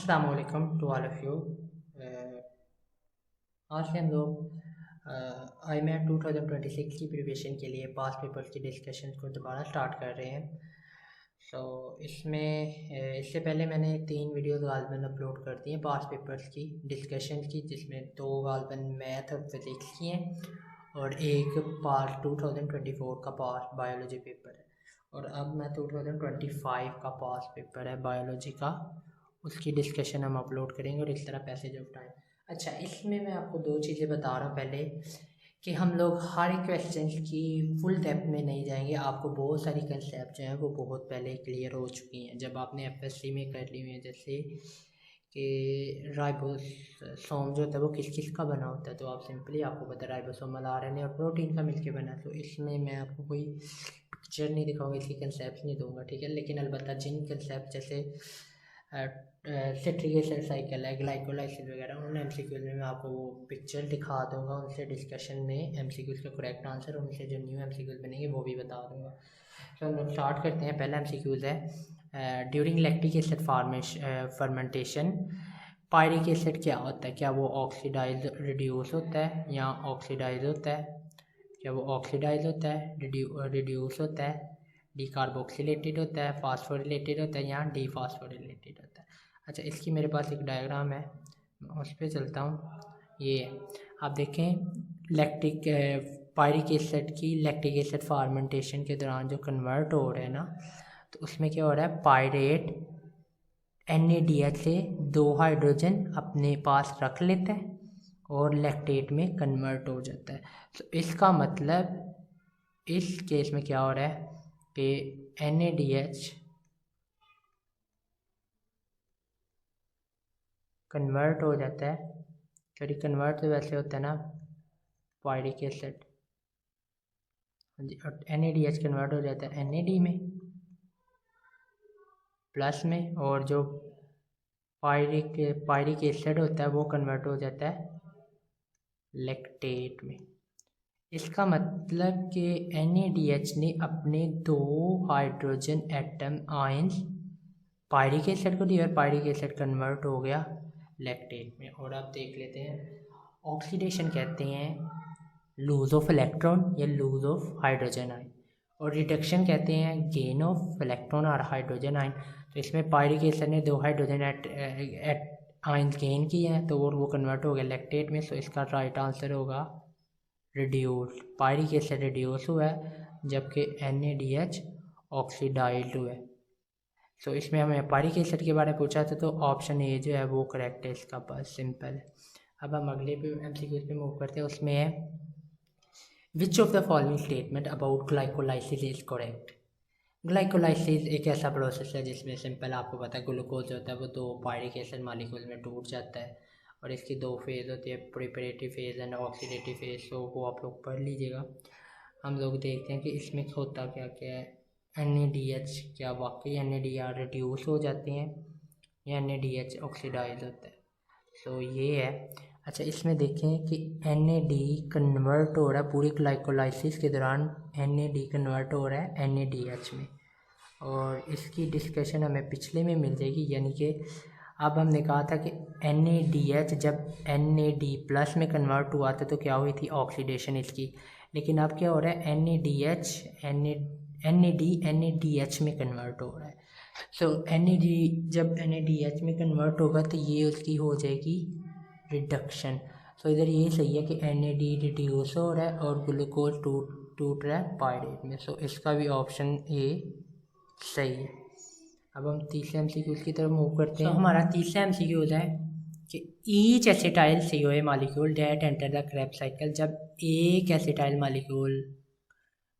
अस्सलाम वालेकुम to all of you. आज से हम लोग IMAT 2026 की प्रिपरेशन के लिए पास पेपर्स की डिस्कशन को दोबारा स्टार्ट कर रहे हैं। इसमें इससे पहले मैंने 3 वीडियोस गालबन अपलोड कर दी हैं पास पेपर्स की डिस्कशन की, जिसमें 2 गालबन मैथ और फिज़िक्स की हैं और एक पार्ट 2024 का पास बायोलॉजी पेपर है। और अब मैं 2025 का पास पेपर है बायोलॉजी का, उसकी डिस्कशन हम अपलोड करेंगे और इस तरह पैसेज ऑफ टाइम। अच्छा, इसमें मैं आपको 2 चीज़ें बता रहा हूँ पहले कि हम लोग हर एक क्वेश्चन की फुल डेप्थ में नहीं जाएंगे। आपको बहुत सारी कंसेप्ट जो हैं वो बहुत पहले क्लियर हो चुकी हैं जब आपने FSC में कर ली हुई हैं, जैसे कि राइबोसोम जो होता है वो किस किस का बना होता है, तो आप सिंपली आपको पता है राइबोसोमल RNA और प्रोटीन का मिलके बना है। तो इसमें मैं आपको कोई पिक्चर नहीं दिखाऊंगा, इसकी कंसेप्ट नहीं दूंगा, ठीक है। लेकिन अलबत्ता जिन कंसेप्ट जैसे सिट्रिक एसिड साइकिल है, ग्लाइकोलाइसिस वगैरह, उन MCQs में मैं आपको वो पिक्चर दिखा दूंगा, उनसे डिस्कशन में MCQs का करेक्ट आंसर और उनसे जो न्यू MCQs बनेंगे वो भी बता दूंगा। तो हम लोग स्टार्ट करते हैं। पहला MCQs है during lactic acid fermentation pyruvic acid क्या होता है, क्या वो ऑक्सीडाइज रिड्यूस होता है या ऑक्सीडाइज होता है, क्या वो ऑक्सीडाइज होता है, रिड्यूस होता है, डीकार्बोक्सिलेटेड होता है, फास्फोरिलेटेड होता है या डीफास्फोरिलेटेड होता है। अच्छा, इसकी मेरे पास एक डायग्राम है, मैं उस पर चलता हूँ। ये आप देखें लैक्टिक पायरिक एसिड की लैक्टिक एसिड फार्मेंटेशन के दौरान जो कन्वर्ट हो रहा है ना, तो उसमें क्या हो रहा है, पायरेट NADH से 2 हाइड्रोजन अपने पास रख लेता है और लैक्टेट में कन्वर्ट हो जाता है। तो इसका मतलब इस केस में क्या हो रहा है कि NADH कन्वर्ट हो जाता है, सॉरी कन्वर्ट तो वैसे होता है ना पायरिक एसिड, और NADH कन्वर्ट हो जाता है NAD में प्लस में, और जो पायरिक एसिड होता है वो कन्वर्ट हो जाता है लैक्टेट में। इसका मतलब कि NADH ने अपने 2 hydrogen atom ions pyruvic acid को दिया और पायरिक एसिड कन्वर्ट हो गया लैक्टेट में। और आप देख लेते हैं ऑक्सीडेशन कहते हैं लूज ऑफ इलेक्ट्रॉन या लूज ऑफ हाइड्रोजन आयन, और रिडक्शन कहते हैं गेन ऑफ इलेक्ट्रॉन और हाइड्रोजन आयन। तो इसमें पायरिक एसिड ने 2 हाइड्रोजन आयन गेन किए हैं तो वो कन्वर्ट हो गया लैक्टेट में। सो इसका राइट आंसर होगा रिड्यूस, पायरिक एसिड रिड्यूस हुआ है जबकि NADH ऑक्सीडाइज्ड हुआ है। सो इसमें हमें पायरिक एसिड के बारे में पूछा था तो ऑप्शन ए जो है वो करेक्ट है इसका, बस सिंपल है। अब हम अगले पे MCQ पे मूव करते हैं। उसमें है which of the following statement about glycolysis is correct. Glycolysis एक ऐसा प्रोसेस है जिसमें सिंपल आपको पता है ग्लूकोज होता है वो 2 पायरिक एसिड मॉलिक्यूल में टूट जाता है और इसकी 2 फेज़ होती है, preparative phase and oxidative phase. तो वो आप लोग पढ़ लीजिएगा। हम लोग देखते हैं कि इसमें होता क्या क्या है। NADH क्या वाकई NADH रिड्यूस हो जाते हैं या NADH ऑक्सीडाइज होता है, सो ये है। अच्छा, इसमें देखें कि NAD कन्वर्ट हो रहा है पूरी ग्लाइकोलाइसिस के दौरान, NAD कन्वर्ट हो रहा है NADH में, और इसकी डिस्कशन हमें पिछले में मिल जाएगी। यानी कि अब हमने कहा था कि NADH जब NAD प्लस में कन्वर्ट हुआ था तो क्या हुई थी ऑक्सीडेशन इसकी, लेकिन अब क्या हो रहा है NAD NADH में कन्वर्ट हो रहा है। सो NAD जब NADH में कन्वर्ट होगा तो ये उसकी हो जाएगी रिडक्शन। सो इधर ये सही है कि NAD रिड्यूस हो रहा है और ग्लूकोज टूट रहा है पायरेट में। सो इसका भी ऑप्शन ए सही है। अब हम तीसरे MCQ की तरफ मूव करते हैं। हमारा तीसरा MCQ है कि each acetyl CoA molecule that enter the Krebs cycle. जब एक एसिटाइल मॉलिक्यूल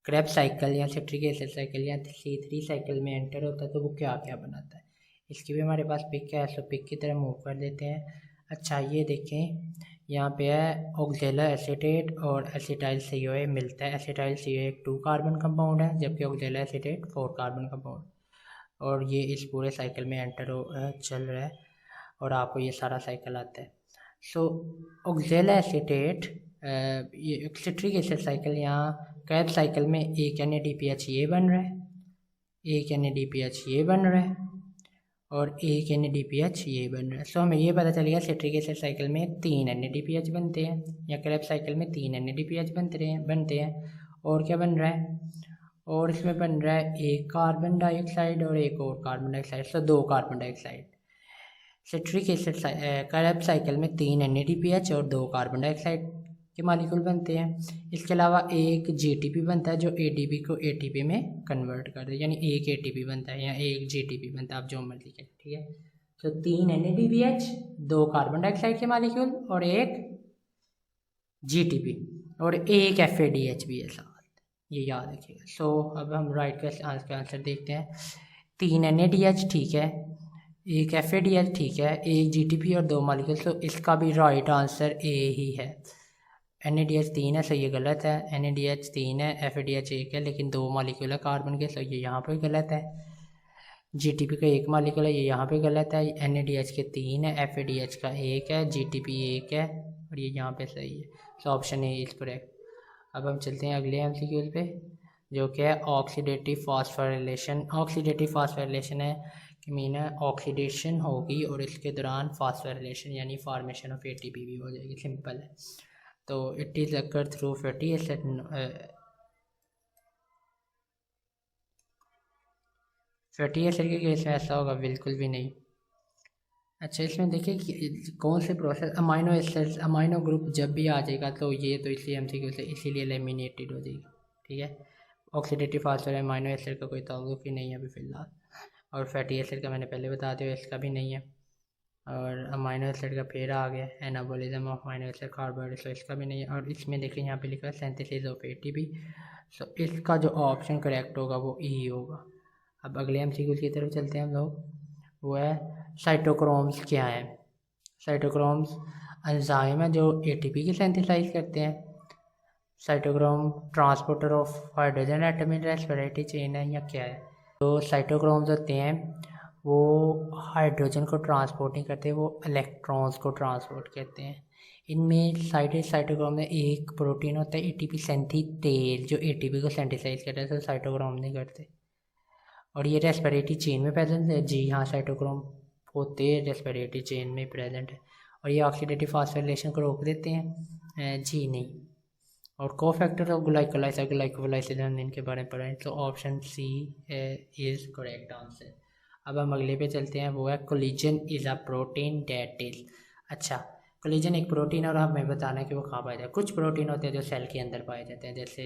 क्रेब्स साइकिल या सिट्रिक एसिड साइकिल या C3 साइकिल में एंटर होता है तो वो क्या क्या बनाता है, इसकी भी हमारे पास पिक है। सो पिक की तरफ मूव कर देते हैं। अच्छा, ये देखें यहाँ पे है ऑक्जेलो एसीटेट और एसिटाइल CoA मिलता है। एसिटाइल CoA एक 2 कार्बन कंपाउंड है जबकि ऑक्जेलो एसीटेट 4 कार्बन कंपाउंड, और ये इस पूरे साइकिल में चल रहा है और आपको ये सारा साइकिल आता है। सो ऑक्जेलो एसीटेट ये सिट्रिक एसिड साइकिल यहाँ कैब साइकिल में एक NADPH ये बन रहा है, एक NADPH ये बन रहा है, और एक NADPH ये बन रहा है। सो हमें ये पता चल गया सिट्रिक एसिड साइकिल में 3 NADPH बनते हैं, या क्रेब्स साइकिल में 3 NADPH बनते हैं। और क्या बन रहा है, और इसमें बन रहा है एक कार्बन डाइऑक्साइड और एक और कार्बन डाइऑक्साइड, सो 2 carbon dioxide. Citric acid Krebs cycle में 3 NADPH और 2 कार्बन डाइऑक्साइड के मालिक्यूल बनते हैं। इसके अलावा एक GTP बनता है जो ADP को ATP में कन्वर्ट कर दे, यानी एक ATP बनता है या एक GTP बनता है, आप जो मर्जी करें, ठीक है। तो 3 NADPH, 2 कार्बन डाइऑक्साइड के मालिक्यूल और एक GTP और एक FADH भी है साथ, ये याद रखिएगा। सो अब हम राइट का आंसर देखते हैं। 3 NADH ठीक है, एक FADH ठीक है, एक GTP और 2 मालिक्यूल। तो इसका भी राइट आंसर A ही है। NADH 3 है, सो ये गलत है। NADH 3 है, FADH 1 है, लेकिन 2 मालिक्यूल है कार्बन के, सो ये यहाँ पे गलत है। GTP का 1 मालिक्यूल है, ये यहाँ पे गलत है। NADH के 3 है, FADH का 1 है, GTP 1 है और ये यहाँ पे सही है। So option A is correct. अब हम चलते हैं अगले MCQ पे, जो कि है ऑक्सीडेटिव फास्फोराइलेशन। ऑक्सीडेटिव फास्फोराइलेशन है कि मीन है ऑक्सीडेशन होगी और इसके दौरान फास्फोराइलेशन यानी फॉर्मेशन ऑफ ATP भी हो जाएगी, सिंपल है। तो it is occur through fatty acid. Fatty acid के केस में ऐसा होगा बिल्कुल भी नहीं। अच्छा, इसमें देखिए कि कौन से process, amino acids, amino group जब भी आ जाएगा तो ये तो इसलिए MCQ से इसीलिए लेमिनेटेड हो जाएगी, ठीक है। ऑक्सीडेटिव फास्फोराइलेशन अमाइनो एसिड का कोई ताल्लुक ही नहीं है अभी फ़िलहाल, और फैटी एसिड का मैंने पहले बता दिया, इसका भी नहीं है। और अमाइनो एसिड का फिर आ गया anabolism of amino acid carbohydrate, तो इसका भी नहीं है। और इसमें देखिए यहाँ पे लिखा है सिंथेसिस ऑफ ATP, सो इसका जो ऑप्शन करेक्ट होगा वो E होगा। अब अगले MCQ की तरफ चलते हैं हम लोग, वो है साइटोक्रोम्स क्या है। साइटोक्रोम्स एंजाइम है जो ATP की सिंथेसाइज करते हैं। Cytochrome transporter of hydrogen atom in respiratory chain है या क्या है। तो साइटोक्रोम्स होते हैं वो हाइड्रोजन को ट्रांसपोर्ट नहीं करते, वो इलेक्ट्रॉन्स को ट्रांसपोर्ट करते हैं। इनमें साइटोक्रोम में एक प्रोटीन होता है ATP सिंथेटेज जो ATP को सिंथेसाइज करता है, तो साइटोक्रोम नहीं करते। और ये रेस्पिरेटरी चेन में प्रेजेंट है, जी हाँ, साइटोक्रोम होते हैं रेस्पिरेटरी चेन में प्रेजेंट है। और ये ऑक्सीडेटिव फास्फोराइलेशन को रोक देते हैं, जी नहीं। और कोफैक्टर ऑफ ग्लाइकोलाइसिस हम इनके बारे में पढ़ें, तो option C is correct answer. अब हम अगले पे चलते हैं, वो है collision is a protein that is. अच्छा, कोलिजन एक प्रोटीन है और हमें बताना है कि वो कहाँ पाया जाए। कुछ प्रोटीन होते हैं जो सेल के अंदर पाए जाते हैं, जैसे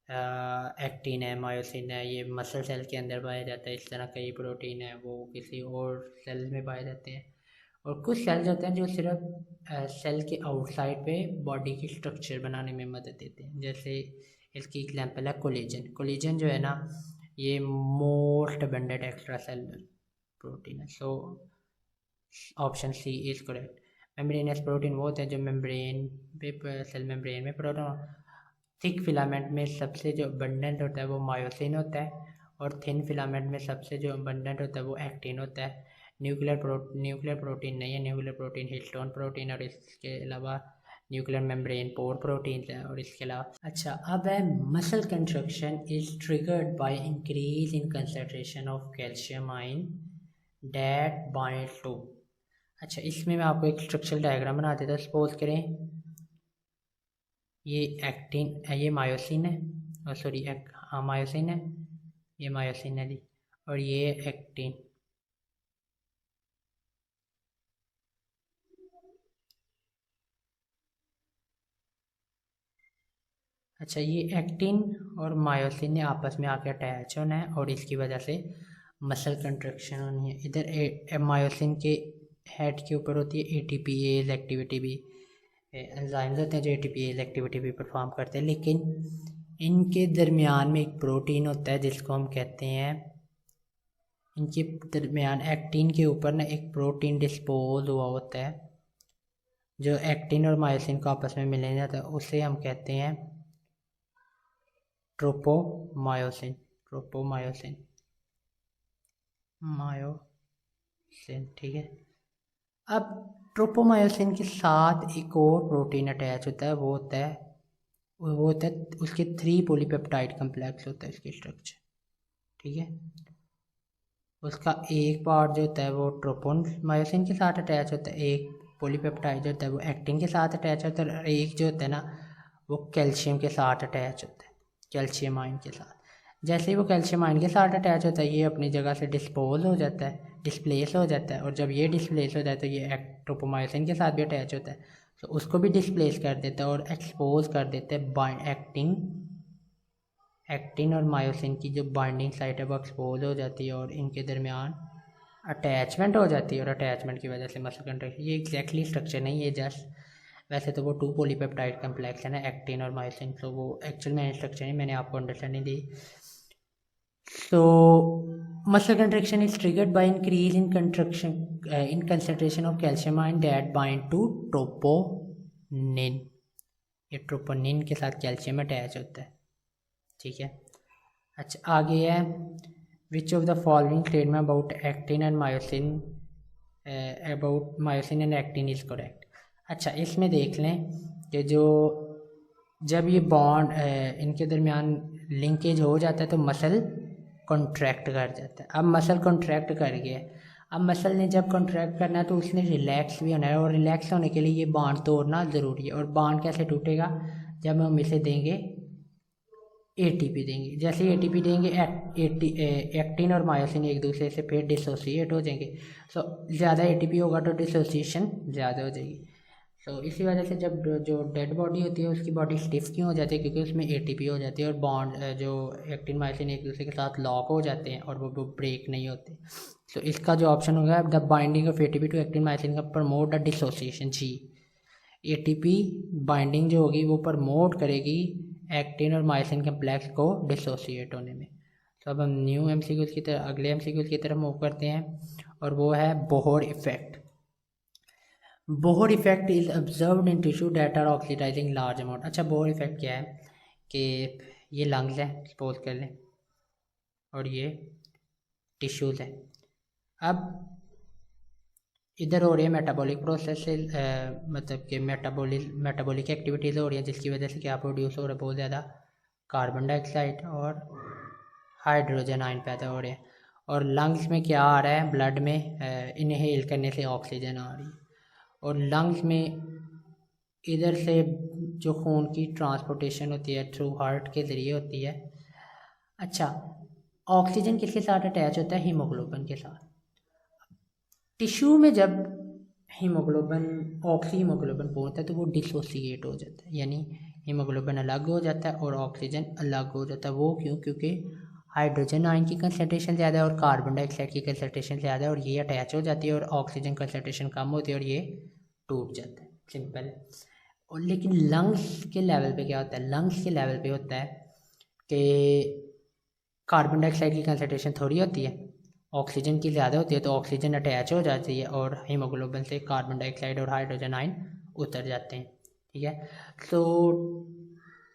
एक्टिन है, मायोसिन है, ये मसल सेल के अंदर पाया जाता है। इस तरह कई प्रोटीन है वो किसी और सेल में पाए जाते हैं। और कुछ सेल्स होते हैं जो सिर्फ सेल के आउटसाइड पे बॉडी की स्ट्रक्चर बनाने में मदद देते हैं, जैसे इसकी एग्जांपल है कोलेजन। कोलेजन जो है ना, ये most abundant extra cellular protein है, so option C is correct. Membranous protein वो होते हैं जो मेम्ब्रेन पे, सेल मेम्ब्रेन में प्रोटीन। थिक फिलामेंट में सबसे जो अबंडेंट होता है वो मायोसिन होता है, और थिन फिलामेंट में सबसे जो अबंडेंट होता है वो एक्टिन होता है। न्यूक्लियर प्रोटीन नहीं है, न्यूक्लियर प्रोटीन हिस्टोन प्रोटीन, और इसके अलावा न्यूक्लियर मेम्ब्रेन पोर प्रोटीन है। और इसके अलावा अच्छा, अब है muscle construction is triggered by increase in concentration of calcium ion that bind to. अच्छा, इसमें मैं आपको एक स्ट्रक्चरल डायग्राम बना देता हूँ। सपोज करें ये एक्टिन, ये मायोसिन है, और सॉरी हाँ मायोसिन है, ये मायोसिन है जी, और ये एक्टिन। अच्छा, ये एक्टिन और मायोसिन ने आपस में आके अटैच होना है और इसकी वजह से मसल कंट्रक्शन होनी है। इधर मायोसिन के हेड के ऊपर होती है ATPase एक्टिविटी भी, एंजाइम्स होते हैं जो ATPase एक्टिविटी भी परफॉर्म करते हैं, लेकिन इनके दरमियान में एक प्रोटीन होता है जिसको हम कहते हैं, इनके दरमियान एक्टिन के ऊपर ना एक प्रोटीन डिस्पोज हुआ होता है जो एक्टिन और मायोसिन को आपस में मिलने जाता है, उसे हम कहते हैं ट्रोपोमायोसिन। ट्रोपोमायोसिन मायोसिन, ठीक है। अब ट्रोपोमायोसिन के साथ एक और प्रोटीन अटैच होता है, वो होता है उसके 3 पॉलीपेप्टाइड कम्प्लेक्स होता है इसकी स्ट्रक्चर, ठीक है। उसका एक पार्ट जो होता है वो ट्रोपोन मायोसिन के साथ अटैच होता है, एक पॉलीपेप्टाइड जो होता है वो एक्टिन के साथ अटैच होता है, और एक जो होता है ना वो कैल्शियम के साथ अटैच होता है, कैल्शियम आयन के साथ। जैसे ही वो कैल्शियम आयन के साथ अटैच होता है ये अपनी जगह से डिस्पोज हो जाता है, डिस्प्लेस हो जाता है, और जब ये डिस्प्लेस हो जाता है तो ये ट्रोपोमायोसिन के साथ भी अटैच होता है, तो उसको भी डिस्प्लेस कर देता है और एक्सपोज कर देता है। एक्टिन और मायोसिन की जो बाइंडिंग साइट है वो एक्सपोज हो जाती है और इनके दरमियान अटैचमेंट हो जाती है, और अटैचमेंट की वजह से मसल कंट्रैक्शन। ये एग्जैक्टली स्ट्रक्चर नहीं है, जस्ट वैसे तो वो 2 पॉलीपेप्टाइड कम्प्लेक्स है ना, एक्टिन और मायोसिन, तो वो एक्चुअल में स्ट्रक्चर नहीं, मैंने आपको understanding the. So, muscle contraction is triggered by increase in in concentration of calcium ion that bind to troponin. ये ट्रोपोनिन के साथ कैल्शियम अटैच होता है, ठीक है। अच्छा, आगे है which of the following statement about actin and myosin and actin is correct. अच्छा, इसमें देख लें कि जो जब ये बॉन्ड इनके दरमियान लिंकेज हो जाता है तो मसल कॉन्ट्रैक्ट कर जाता है। अब मसल कॉन्ट्रैक्ट कर गया, अब मसल ने जब कॉन्ट्रैक्ट करना है तो उसने रिलैक्स भी होना है, और रिलैक्स होने के लिए ये बांध तोड़ना ज़रूरी है। और बांध कैसे टूटेगा, जब हम इसे देंगे एटीपी देंगे। जैसे ही एटीपी देंगे एक्टिन और मायोसिन एक दूसरे से फिर डिसोसिएट हो जाएंगे। सो ज़्यादा एटीपी होगा तो डिसोसिएशन ज़्यादा हो जाएगी। तो इसी वजह से जब जो डेड बॉडी होती है उसकी बॉडी स्टिफ क्यों हो जाती है, क्योंकि उसमें एटीपी हो जाती है और बॉन्ड जो एक्टिन मायोसिन एक दूसरे के साथ लॉक हो जाते हैं और वो ब्रेक नहीं होते। तो इसका जो ऑप्शन होगा the binding of ATP to actin myosin का प्रमोट द डिसोसिएशन। जी, एटीपी बाइंडिंग जो होगी वो प्रमोट करेगी एक्टिन और मायोसिन कम्प्लेक्स को डिसोसिएट होने में। तो अब हम न्यू एमसीक्यूज की तरफ, अगले एमसीक्यूज की तरफ मूव करते हैं, और वो है Bohr effect. Bohr effect is observed in tissue that are oxidizing large amount. अच्छा, बोहर इफेक्ट क्या है कि ये लंग्स है सपोज कर लें और ये टिश्यूज़ है। अब इधर हो रही है मेटाबॉलिक प्रोसेस से मतलब कि मेटाबॉलिक एक्टिविटीज़ हो रही हैं, जिसकी वजह से क्या प्रोड्यूस हो रहा है, बहुत ज़्यादा कार्बन डाइऑक्साइड और हाइड्रोजन आयन पैदा हो रहे हैं। और लंग्स में क्या आ रहा है, ब्लड में इनहेल करने से ऑक्सीजन आ रही है, और लंग्स में इधर से जो खून की ट्रांसपोर्टेशन होती है थ्रू हार्ट के ज़रिए होती है। अच्छा, ऑक्सीजन किसके साथ अटैच होता है, हीमोग्लोबिन के साथ। टिश्यू में जब हीमोग्लोबिन ऑक्सी हीमोग्लोबिन पहुँचता है तो वो डिसोसिएट हो जाता है, यानी हीमोग्लोबिन अलग हो जाता है और ऑक्सीजन अलग हो जाता है। वो क्यों, क्योंकि हाइड्रोजन आयन की कंसनट्रेशन ज़्यादा है और कार्बन डाइऑक्साइड की कंसनट्रेशन ज़्यादा है, और ये अटैच हो जाती है और ऑक्सीजन कंसनट्रेशन कम होती है और ये टूट जाता है, सिंपल। और लेकिन लंग्स के लेवल पे क्या होता है, लंग्स के लेवल पे होता है कि कार्बन डाइऑक्साइड की कंसनट्रेशन थोड़ी होती है, ऑक्सीजन की ज़्यादा होती है, तो ऑक्सीजन अटैच हो जाती है और हीमोग्लोबिन से कार्बन डाइऑक्साइड और हाइड्रोजन आयन उतर जाते हैं, ठीक है। तो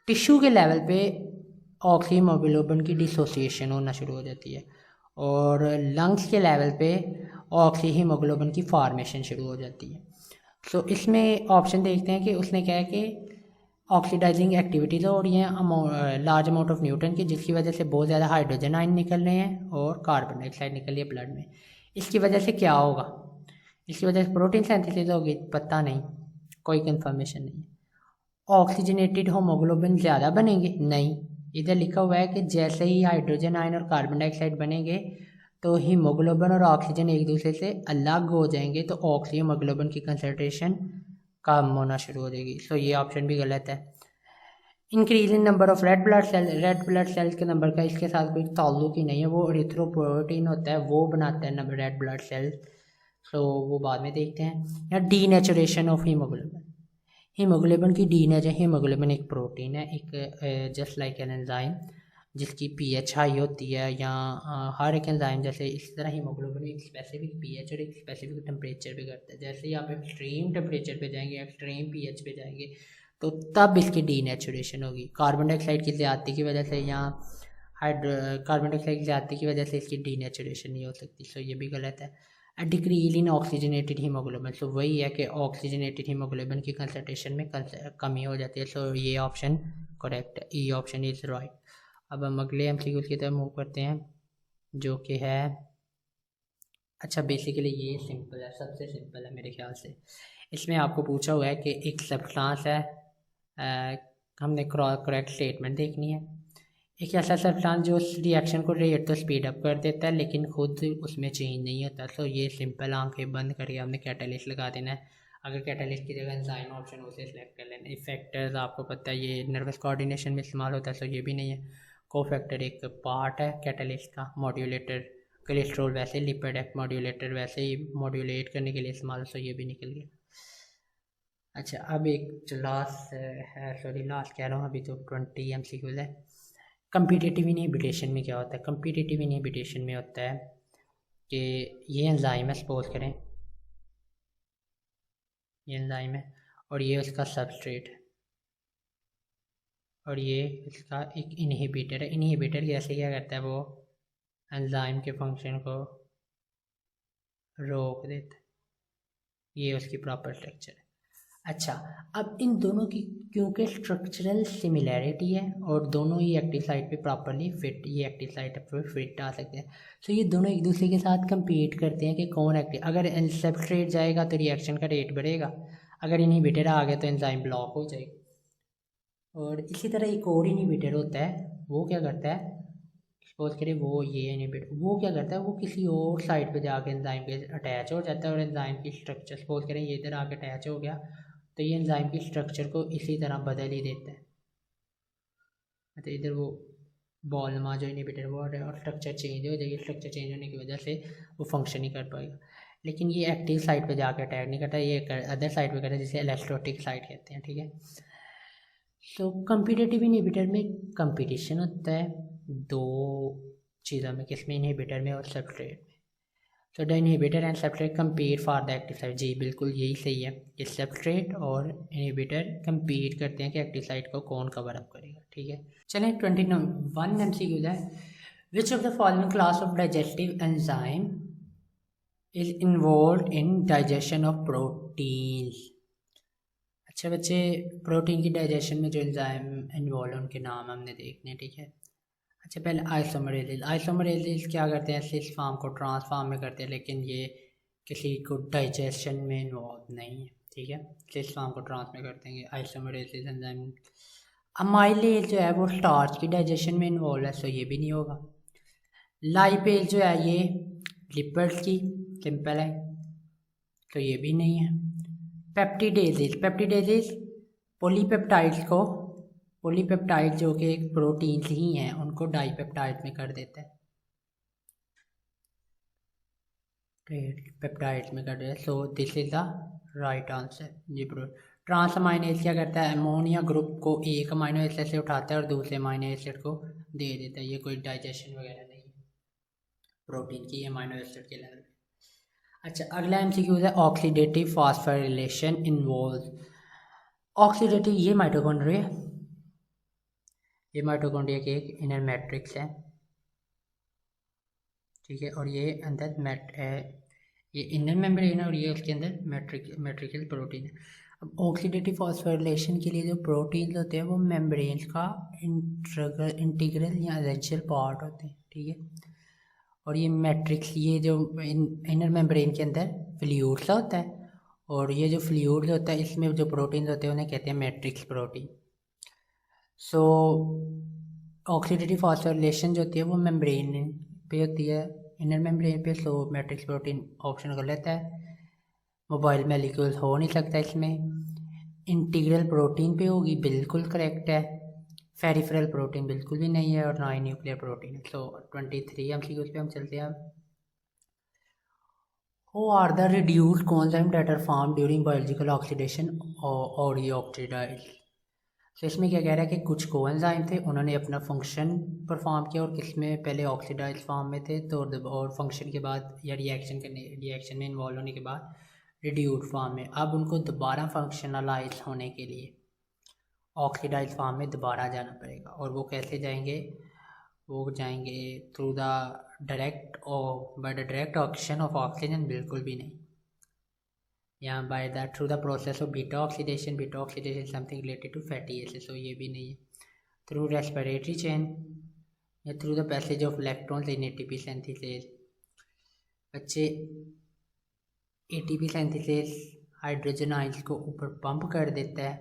टिश्यू के लेवल पे ऑक्सी हीमोग्लोबिन की डिसोसिएशन होना शुरू हो जाती है, और लंग्स के लेवल पे ऑक्सी हीमोग्लोबिन की फॉर्मेशन शुरू हो जाती है। तो इसमें ऑप्शन देखते हैं कि उसने क्या है कि ऑक्सीडाइजिंग एक्टिविटीज़ हो रही हैं लार्ज अमाउंट ऑफ न्यूट्रन की, जिसकी वजह से बहुत ज़्यादा हाइड्रोजन आयन निकल रहे हैं और कार्बन डाइऑक्साइड निकल रही है ब्लड में। इसकी वजह से क्या होगा, इसकी वजह से प्रोटीन सिंथेसिस होगी, पता नहीं, कोई कंफर्मेशन नहीं। ऑक्सीजनेटेड होमोग्लोबिन ज़्यादा बनेंगे, नहीं, इधर लिखा हुआ है कि जैसे ही हाइड्रोजन आयन और कार्बन डाइऑक्साइड बनेंगे तो हीमोग्लोबिन और ऑक्सीजन एक दूसरे से अलग हो जाएंगे, तो ऑक्सी हीमोग्लोबिन की कंसनट्रेशन कम होना शुरू हो जाएगी। सो ये ऑप्शन भी गलत है। Increase in number of red blood cells के नंबर का इसके साथ कोई ताल्लुक ही नहीं है, वो एरिथ्रोपोएटिन होता है वो बनाता है नंबर रेड ब्लड सेल्स, सो वो बाद में देखते हैं। या डीनेचुरेशन ऑफ हीमोग्लोबिन, हीमोग्लोबिन की हीमोग्लोबिन एक प्रोटीन है, एक जस्ट लाइक एन एंजाइम जिसकी पीएच हाई होती है, या हर एक एंजाइम जैसे इस तरह हीमोग्लोबिन एक स्पेसिफिक पीएच और एक स्पेसिफिक टेम्परेचर पे करता है। जैसे ही आप एक्सट्रीम टेम्परेचर पे जाएंगे, एक्सट्रीम पीएच पे जाएंगे, तो तब इसकी डीनेचुरेशन होगी। कार्बन डाइऑक्साइड की ज़्यादती की वजह से या कार्बन डाइऑक्साइड की ज़्यादती की वजह से इसकी डीनेचुरेशन नहीं हो सकती, सो ये भी गलत है। डिक्रीज इन ऑक्सीजनेटेड हीमोग्लोबिन, सो वही है कि ऑक्सीजनेटेड हीमोग्लोबिन की कंसनट्रेशन में कमी हो जाती है, सो ये ऑप्शन करेक्ट है, ई ऑप्शन इज़ राइट। अब हम अगले एमसीक्यू की तरफ मूव करते हैं, जो कि है अच्छा बेसिकली ये सिंपल है, सबसे सिंपल है मेरे ख्याल से। इसमें आपको पूछा हुआ है कि एक सब्सटेंस है, हमने करेक्ट स्टेटमेंट देखनी है। एक ऐसा सब्सटेंस जो उस रिएक्शन को रेट तो स्पीड अप कर देता है लेकिन खुद उसमें चेंज नहीं होता। तो ये सिंपल आंखें बंद करके हमने कैटालिस्ट लगा देना है। अगर कैटालिस्ट की जगह एंजाइम ऑप्शन उसे सेलेक्ट कर लेना। इफेक्टर्स आपको पता है ये नर्वस कोऑर्डिनेशन में इस्तेमाल होता है, तो ये भी नहीं है। कोफैक्टर एक पार्ट है कैटालिस्ट का। मॉड्यूलेटर, कोलेस्ट्रॉल वैसे लिपिड है, मॉड्यूलेटर वैसे ही मॉड्यूलेट करने के लिए इस्तेमाल, तो ये भी निकल गया। अच्छा अब एक जो लास्ट है, सॉरी लास्ट कह रहा हूँ, अभी तो 20 MCQ है। कंपीटेटिव इनहिबिटेशन में क्या होता है? कंपीटेटिव इनहिबिटेशन में होता है कि ये एंजाइम है, सपोज करें ये एंजाइम है और ये उसका सबस्ट्रेट है और ये इसका एक इनहिबिटर है। इनहिबिटर कैसे क्या करता है? वो एंजाइम के फंक्शन को रोक देता है। ये उसकी प्रॉपर स्ट्रक्चर है। अच्छा अब इन दोनों की क्योंकि स्ट्रक्चरल सिमिलैरिटी है और दोनों ही एक्टिव साइट पे प्रॉपरली फिट, ये एक्टिव साइट पे फिट आ सकते हैं, तो ये दोनों एक दूसरे के साथ compete करते हैं कि कौन एक्टिव। अगर सबस्ट्रेट जाएगा तो रिएक्शन का रेट बढ़ेगा, अगर इनहिबिटर आ गया तो एंजाइम ब्लॉक हो जाएगा। और इसी तरह एक और इनहिबिटर होता है, वो क्या करता है, सपोज करें वो ये इनहिबिटर, वो क्या करता है, वो किसी और साइड पे जाके एंजाइम के अटैच हो जाता है और एंजाइम की स्ट्रक्चर, सपोज करें ये इधर आके अटैच हो गया, तो ये एंजाइम की स्ट्रक्चर को इसी तरह बदल ही देता है। तो इधर वो बॉलमा जो इनहिबिटर वो और स्ट्रक्चर चेंज हो जाएगी। स्ट्रक्चर चेंज होने की वजह से वो फंक्शन नहीं कर पाएगा। लेकिन ये एक्टिव साइट पे जाके अटैक नहीं करता, ये अदर साइड पे करता है जिसे एलेस्टोटिक साइट कहते हैं, ठीक है। सो कम्पिटेटिव इनहिबिटर में कंपटीशन होता है दो चीज़ों में, किसमें? इनहिबिटर में और सबस्ट्रेट में। So the inhibitor and substrate compete for the active site. जी बिल्कुल यही सही है कि सबस्ट्रेट और इनहिबिटर कंपीट करते हैं कि एक्टिव साइट को कौन कवर अप करेगा, ठीक है। चलें 21 MCQ है। Which of the following class of digestive enzyme is involve in digestion of proteins? अच्छा बच्चे, प्रोटीन की डाइजेशन में जो एंजाइम इन्वॉल्व उनके नाम हमने देखने हैं, ठीक है। अच्छा पहले आइसोमरेजेज। आइसोमरेजेज क्या करते हैं? सिस फॉर्म को ट्रांसफॉर्म में करते हैं, लेकिन ये किसी को डाइजेशन में इन्वॉल्व नहीं है, ठीक है। सिस फॉर्म को ट्रांस में करते हैं आइसोमरेजेज एंजाइम। अमाइलेज जो है वो स्टार्च की डाइजेशन में इन्वॉल्व है, सो ये भी नहीं होगा। लाइपेज जो है ये लिपिड्स की, सिंपल है, तो ये भी नहीं है। पेप्टिडेजेज, पेप्टिडेजेज पॉलीपेप्टाइड जो कि एक प्रोटीन ही हैं उनको डाईपेप्टाइड में कर देता है, पेप्टाइड में कर देता है। So this is the right answer. जी ट्रांस अमाइनो एसिड क्या करता है? अमोनिया ग्रुप को एक अमाइनो एसिड से उठाता है और दूसरे अमाइनो एसिड को दे देता है। ये कोई डाइजेशन वगैरह नहीं है प्रोटीन की अमाइनो एसिड के लेवल। अच्छा अगला MCQ है ऑक्सीडेटिव फॉस्फोरिलेशन इन्वॉल्व। ऑक्सीडेटिव ये माइटोकॉन्ड्रिया, ये माइटोकॉन्ड्रिया के एक इनर मैट्रिक्स है, ठीक है। और ये अंदर ये इनर मेम्ब्रेन है और ये उसके अंदर मैट्रिकल प्रोटीन है। अब ऑक्सीडेटिव फॉस्फोरिलेशन के लिए जो प्रोटीन होते हैं वो मेम्ब्रेन का इंटीग्रल या एसेंशियल पार्ट होते हैं, ठीक है। और ये मैट्रिक्स, ये जो इनर मेम्ब्रेन के अंदर फ्लूइड सा होता है और ये जो फ्लूइड होता है इसमें जो प्रोटीन होते हैं उन्हें कहते हैं मैट्रिक्स प्रोटीन। सो ऑक्सीडेटिव फॉस्फोरिलेशन जो होती है वो मेम्ब्रेन पे होती है, इनर मेम्ब्रेन पे। सो मैट्रिक्स प्रोटीन ऑप्शन गलत है, मोबाइल मॉलिक्यूल्स हो नहीं सकता इसमें। इंटीग्रल प्रोटीन पे होगी, बिल्कुल करेक्ट है। फेरिफेरल प्रोटीन बिल्कुल भी नहीं है और ना ही न्यूक्लियर प्रोटीन है। सो 23 MCQ पे हम चलते हैं। Who are the reduced coenzyme that are formed during biological oxidation और ये ऑक्सीडाइज? तो इसमें क्या कह रहा है कि कुछ कोएंजाइम थे, उन्होंने अपना फंक्शन परफॉर्म किया और किसमें पहले ऑक्सीडाइज फॉर्म में थे, तो और फंक्शन के बाद या रिएक्शन में इन्वॉल्व होने के बाद रिड्यूस्ड फॉर्म में, अब उनको दोबारा फंक्शनलाइज होने के लिए ऑक्सीडाइज फॉर्म में दोबारा जाना पड़ेगा। और वो कैसे जाएंगे? वो जाएंगे थ्रू द डायरेक्ट और by the direct oxygen of oxygen, बिल्कुल भी नहीं। या by the through the process of beta oxidation something related to fatty acids, तो ये भी नहीं है। थ्रू रेस्पिरेटरी चेन या through the passage of electrons in ATP synthesis. बच्चे एटीपी सिंथेसिस हाइड्रोजन आयंस को ऊपर पंप कर देता है,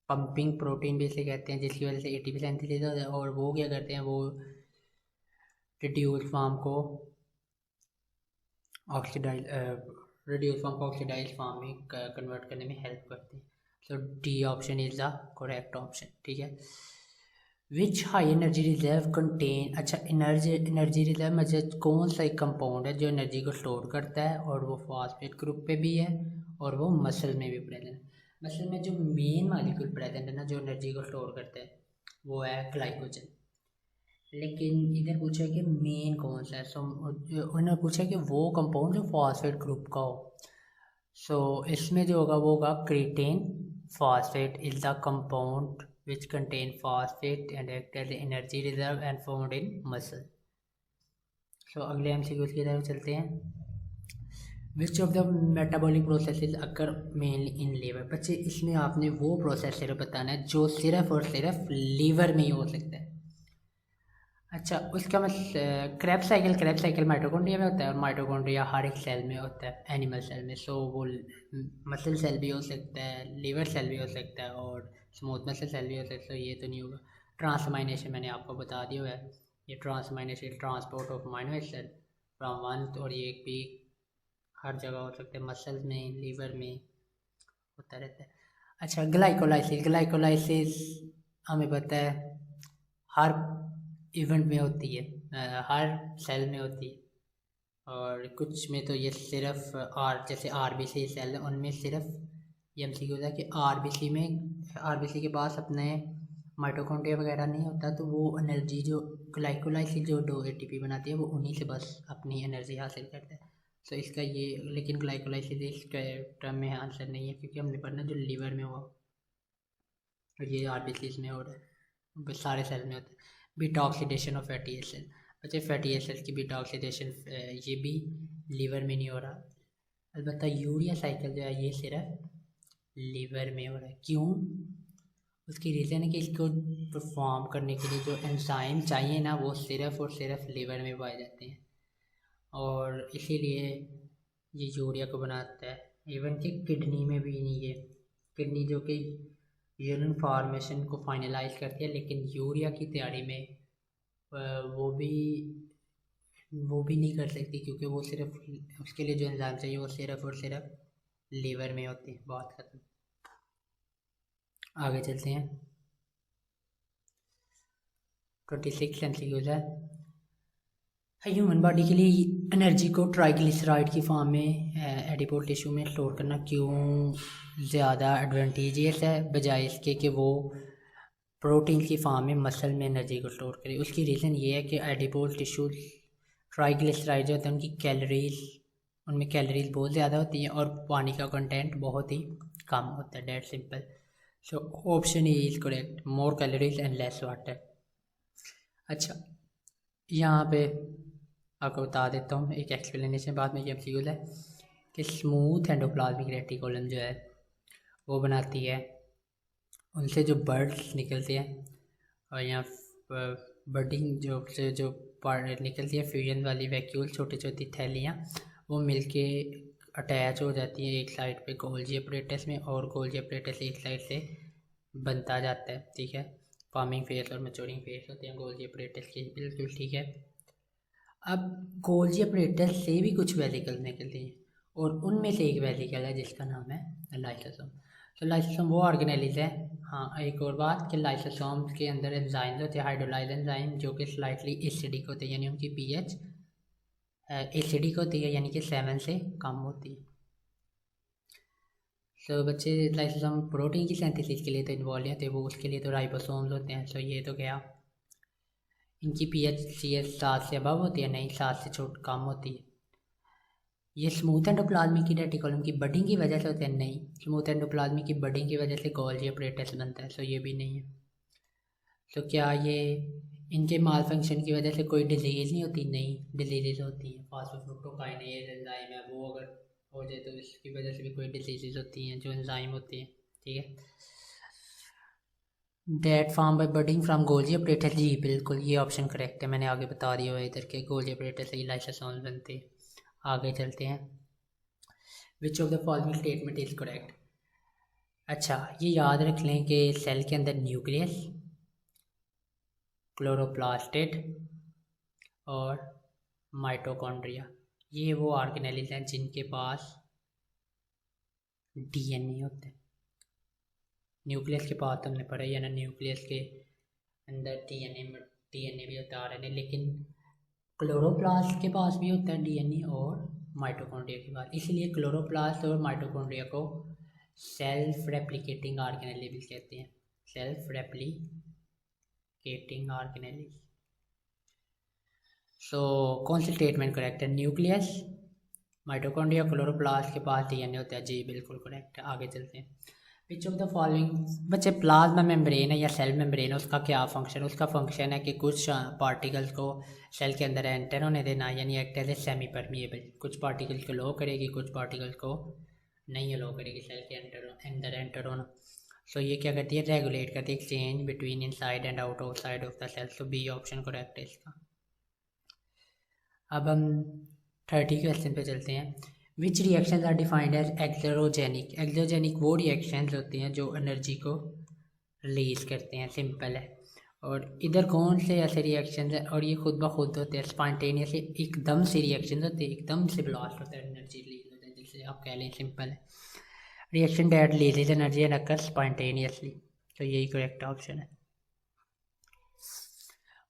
पंपिंग प्रोटीन भी इसे कहते हैं, जिसकी वजह से एटीपी सिंथेसिस होता है। और वो क्या करते हैं, वो रिड्यूस फॉर्म को ऑक्सीडाइज रिड्यूस फॉर्म को ऑक्सीडाइज फॉर्म में कन्वर्ट करने में हेल्प करते हैं। So D option is the correct option. ठीक है, which high energy reserve contain, अच्छा एनर्जी रिजर्व में कौन सा एक कंपाउंड है जो एनर्जी को स्टोर करता है और वो फॉस्फेट ग्रुप पे भी है और वो मसल में भी प्रेजेंट है। मसल में जो मेन मॉलिक्यूल प्रेजेंट है ना जो एनर्जी को स्टोर करता है वो है ग्लाइकोजन। लेकिन इधर पूछा है कि मेन कौन सा है, सो उन्होंने पूछा कि वो कंपाउंड जो फॉस्फेट ग्रुप का हो। सो इसमें जो होगा वो होगा creatine phosphate is the compound which contain phosphate and act as energy reserve and found in muscle. So अगले MCQs की तरफ चलते हैं। Which of the metabolic processes occur mainly in liver? बच्चे इसमें आपने वो प्रोसेस सिर्फ बताना है जो सिर्फ और सिर्फ लीवर में ही हो सकता है। अच्छा, उसका मतलब क्रैब साइकिल माइटोकॉन्ड्रिया में होता है और माइटोकॉन्ड्रिया हर एक सेल में होता है, एनिमल सेल में। सो वो मसल सेल भी हो सकता है, लीवर सेल भी हो सकता है और स्मूथ मसल सेल भी हो सकता है। तो ये तो नहीं होगा। ट्रांसमाइनेशन मैंने आपको बता दिया है, ये transamination transport of amino acid from one, और ये भी हर जगह हो सकता है, मसल में, लीवर में होता रहता है। अच्छा, ग्लाइकोलाइसिस हमें पता है हर इवेंट में होती है, हर सेल में होती है, और कुछ में तो ये सिर्फ जैसे आरबीसी सेल है उनमें सिर्फ ये एमसीक्यू होता है कि आरबीसी के पास अपने माइटोकॉन्ड्रिया वगैरह नहीं होता, तो वो एनर्जी जो ग्लाइकोलाइसिस जो 2 एटीपी बनाती है वो उन्हीं से बस अपनी एनर्जी हासिल करता है। तो इसका ये, लेकिन ग्लाइकोलाइसिस इस टर्म में आंसर नहीं है क्योंकि हमने पढ़ना जो लीवर में हुआ और ये आरबीसी में हो रहा है, सारे सेल में होता है। Beta oxidation of fatty acid, बच्चे फैटी एसिड की बीटा ऑक्सीडेशन ये भी लीवर में नहीं हो रहा। अलबत्ता यूरिया साइकिल जो है ये सिर्फ लीवर में हो रहा है। क्यों? उसकी रीज़न है कि इसको परफॉर्म करने के लिए जो एंजाइम चाहिए ना वो सिर्फ और सिर्फ लीवर में पाए जाते हैं, और इसीलिए ये यूरिया को बनाता है। इवन कि किडनी में भी नहीं है, किडनी जो कि यूरिन फॉर्मेशन को फाइनलाइज करती है, लेकिन यूरिया की तैयारी में वो भी नहीं कर सकती क्योंकि वो सिर्फ उसके लिए जो एंजाइम चाहिए वो सिर्फ और सिर्फ लीवर में होती है। बात खत्म, आगे चलते हैं। 26 MCQs है। ह्यूमन बॉडी के लिए एनर्जी को ट्राइग्लिसराइड की फॉर्म में एडिपोल टिश्यू में स्टोर करना क्यों ज़्यादा एडवांटेजियस है बजाय इसके कि वो प्रोटीन की फॉर्म में मसल में एनर्जी को स्टोर करे? उसकी रीज़न ये है कि एडिपोल टिश्यू ट्राइग्लिसराइड जो होते हैं उनमें कैलोरीज बहुत ज़्यादा होती हैं और पानी का कंटेंट बहुत ही कम होता है, that simple. So option A is correct, more calories and less water. अच्छा, यहाँ पे आपको बता देता हूँ एक एक्सप्लेनेशन, बाद में ये एमसीक्यू है कि स्मूथ एंडोप्लाज्मिक रेटिकुलम जो है वो बनाती है, उनसे जो बर्ड्स निकलते हैं और यहाँ बर्डिंग जो पार्ट निकलती है फ्यूजन वाली वैक्यूल, छोटी छोटी थैलियाँ वो मिलके अटैच हो जाती है एक साइड पे गोल्जी अपरेटस में, और गोल्जी अपरेटस एक साइड से बनता जाता है। ठीक है, फॉर्मिंग फेस और मैच्योरिंग फेस होते हैं गोल्जी अपरेटस के, बिल्कुल ठीक है। अब गोल्जी अपरेटस से भी कुछ वेसिकल निकलते हैं और उनमें से एक वेसिकल है जिसका नाम है लाइसोसोम। तो लाइसोसोम वो ऑर्गेनेलिज है। हाँ, एक और बात कि लाइसोसोम के अंदर एंजाइम्स होते हैं, हाइड्रोलाइज एंजाइम, जो कि स्लाइटली एसिडिक होते हैं, यानी उनकी पीएच एसिडिक होती है, यानी कि 7 से कम होती है। तो बच्चे लाइसोसोम प्रोटीन की सिंथेसिस के लिए तो इन्वॉल्व होते हैं, वो उसके लिए तो राइबोसोम्स होते हैं। तो ये तो गया, इनकी पीएच 7 से अबव होती है, नहीं 7 से छोट कम होती है। ये स्मूथ एंडोप्लाज्मिक रेटिकुलम की बडिंग की वजह से होते हैं, नहीं, स्मूथ एंडोप्लाज्मिक की बडिंग की वजह से गोल्जी अपरेटस बनता है, तो ये भी नहीं है। तो क्या ये इनके माल फंक्शन की वजह से कोई डिजीज़ नहीं होती? नहीं, डिजीज़ होती हैं। फॉस्फोफ्रुक्टोकाइनेज एंजाइम है, वो अगर हो जाए तो इसकी वजह से भी कोई डिजीज़ होती हैं जो एंजाइम होती हैं। ठीक है, that form by budding from Golgi apparatus, जी बिल्कुल ये ऑप्शन करेक्ट है, मैंने आगे बता दिया हुआ है इधर के गोल्जी अपरेटस से लाइसोसोम बनते हैं। आगे चलते हैं। Which of the following statement is correct. अच्छा, ये याद रख लें कि सेल के अंदर न्यूक्लियस, क्लोरोप्लास्टिड और माइटोकॉन्ड्रिया, ये वो ऑर्गेनेल्स हैं जिनके पास डीएनए होता है। न्यूक्लियस के पास हमने पढ़ा या ना, न्यूक्लियस के अंदर डीएनए भी होता है, आरएनए, लेकिन क्लोरोप्लास्ट के पास भी होता है डीएनए और माइटोकॉन्ड्रिया के पास। इसलिए क्लोरोप्लास्ट और माइटोकॉन्ड्रिया को सेल्फ रेप्लिकेटिंग ऑर्गेनेल कहते हैं। Self replicating organelle. सो कौन सी स्टेटमेंट करेक्ट है? न्यूक्लियस, माइटोकॉन्ड्रिया, क्लोरोप्लास्ट के पास डीएनए होता है। जी बिल्कुल करेक्ट है। आगे चलते हैं। विच ऑफ द फॉलोइंग, बच्चे प्लाज्मा मेम्ब्रेन है या सेल मेम्ब्रेन है, उसका क्या फंक्शन? उसका फंक्शन है कि कुछ पार्टिकल्स को सेल के अंदर एंटर होने देना, यानी act as a semi permeable. कुछ पार्टिकल्स को लो करेगी, कुछ पार्टिकल्स को नहीं लो करेगी सेल के अंदर एंटर होना। सो ये क्या करती है? रेगुलेट करती है exchange between inside and outside of the cell. So B option correct है इसका। अब हम 30 क्वेश्चन पे चलते हैं। Which reactions are defined as exogenic? Exogenic वो रिएक्शंस होते हैं जो एनर्जी को रिलीज करते हैं, सिंपल है। और इधर कौन से ऐसे रिएक्शंस हैं, और ये खुद ब खुद होते हैं, स्पॉन्टेनियसली एकदम से रिएक्शंस होते हैं, एकदम से ब्लास्ट होता है, एनर्जी रिलीज होता है, जिससे आप कह लें सिंपल है reaction that releases energy and occur spontaneously. तो यही करेक्ट ऑप्शन है।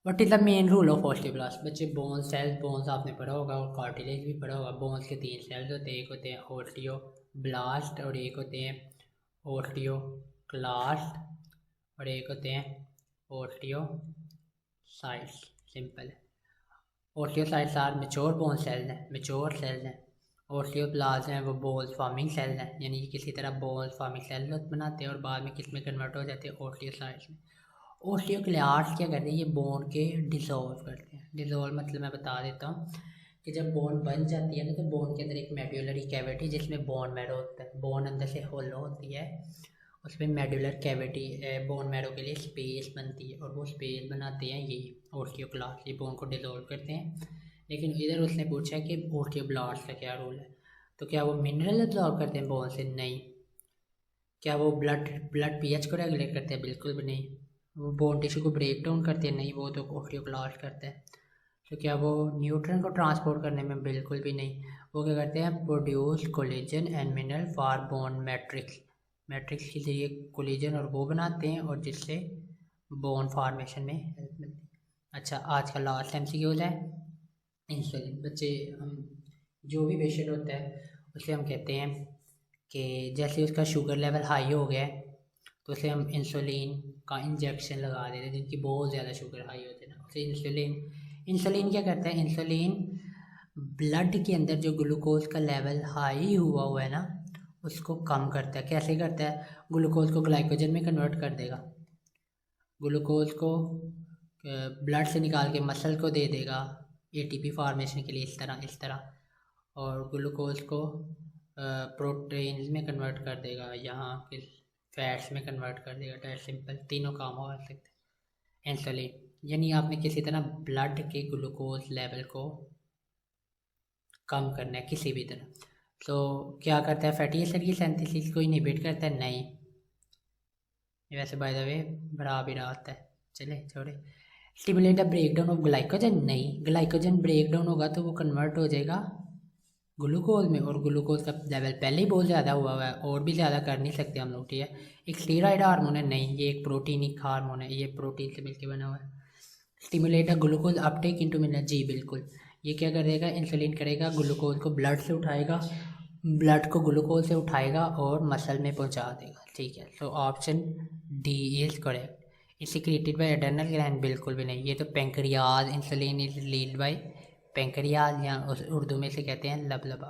What is the main rule of osteoblast? बच्चे बोन्स, सेल्स, बोन्स आपने पढ़ा होगा और कार्टिलेज भी पढ़ा होगा। बोन्स के 3 सेल्स होते हैं, एक होते हैं ऑस्टियोब्लास्ट और एक होते हैं ऑस्टियोक्लास्ट और एक होते हैं ऑस्टियोसाइट्स। सिंपल है। Osteocytes are mature bone cells हैं, मेच्योर सेल्स हैं। ऑस्टियोब्लास्ट हैं वो बोन्स फॉर्मिंग सेल्स हैं, यानी किसी तरह बोन्स फॉर्मिंग सेल्स बनाते हैं और बाद में किस में कन्वर्ट हो जाते हैं? ऑस्टियोसाइट्स में। ऑस्टियोक्लास्ट क्या करते हैं? ये बोन के डिसॉल्व करते हैं। डिसॉल्व मतलब मैं बता देता हूँ कि जब बोन बन जाती है ना, तो बोन के अंदर एक मेडुलरी कैविटी जिसमें बोन मैरो होता है, बोन अंदर से होलो होती है, उसमें मेडुलर कैविटी बोन मैरो के लिए स्पेस बनती है और वो स्पेस बनाते हैं ये ऑस्टियोक्लास्ट। ये बोन को डिसॉल्व करते हैं। लेकिन इधर उसने पूछा है कि ऑस्टियोब्लास्ट का क्या रोल है, तो क्या वो मिनरल डिसॉल्व करते हैं बोन से? नहीं। क्या वो ब्लड पीएच को रेगुलेट करते हैं? बिल्कुल भी नहीं। वो बोन टिश्यू को ब्रेक डाउन करते हैं? नहीं, वो तो ऑस्टियोक्लास्ट करते हैं। तो क्या वो न्यूट्रन को ट्रांसपोर्ट करने में? बिल्कुल भी नहीं। वो क्या करते हैं? Produce collagen and mineral for bone matrix. Matrix के जरिए कोलेजन और वो बनाते हैं और जिससे बोन फॉर्मेशन में हेल्प मिलती है। अच्छा, आज का लास्ट MCQ है इंसुलिन। बच्चे हम जो भी पेशेंट होता है उसे हम कहते हैं कि जैसे उसका शुगर लेवल हाई हो गया है तो उसे हम इंसुलिन का इंजेक्शन लगा देते हैं। जिनकी बहुत ज़्यादा शुगर हाई होती है ना, उसे इंसुलिन क्या करता है? इंसुलिन ब्लड के अंदर जो ग्लूकोज का लेवल हाई हुआ है ना, उसको कम करता है। कैसे करता है? ग्लूकोज को ग्लाइकोजन में कन्वर्ट कर देगा, ग्लूकोज को ब्लड से निकाल के मसल को दे देगा ATP फॉर्मेशन के लिए, इस तरह, और ग्लूकोज को प्रोटीन में कन्वर्ट कर देगा, यहाँ के फैट्स में कन्वर्ट कर देगा। डेट सिंपल, तीनों काम हो सकते हैं इंसुलिन। यानी आपने किसी तरह ब्लड के ग्लूकोज लेवल को कम करना है किसी भी तरह। तो क्या करता है? फैटी एसिड की सिंथेसिस को इनहिबिट करता है? नहीं। वैसे बाय द वे बड़ा भी रहा होता है, चले छोड़े। Stimulate the breakdown of glycogen? नहीं। ग्लाइकोजन ब्रेकडाउन होगा तो वो कन्वर्ट हो जाएगा ग्लूकोज में, और ग्लूकोज का लेवल पहले ही बहुत ज़्यादा हुआ है और भी ज़्यादा कर नहीं सकते हम लोग, ठीक है। एक स्टीरॉयड हार्मोन है? नहीं, ये एक प्रोटीनिक हार्मोन है, ये प्रोटीन से मिलकर बना हुआ है। Stimulate the glucose uptake into mineral? जी बिल्कुल। ये क्या करेगा? इंसुलिन करेगा, ग्लूकोज को ब्लड से उठाएगा, ब्लड को ग्लूकोज से उठाएगा और मसल में पहुंचा देगा, ठीक है। So option D is correct. Is secreted by adrenal gland? बिल्कुल भी नहीं। ये तो pancreas, insulin is released by pancreas, या उर्दू में से कहते हैं लबलबा।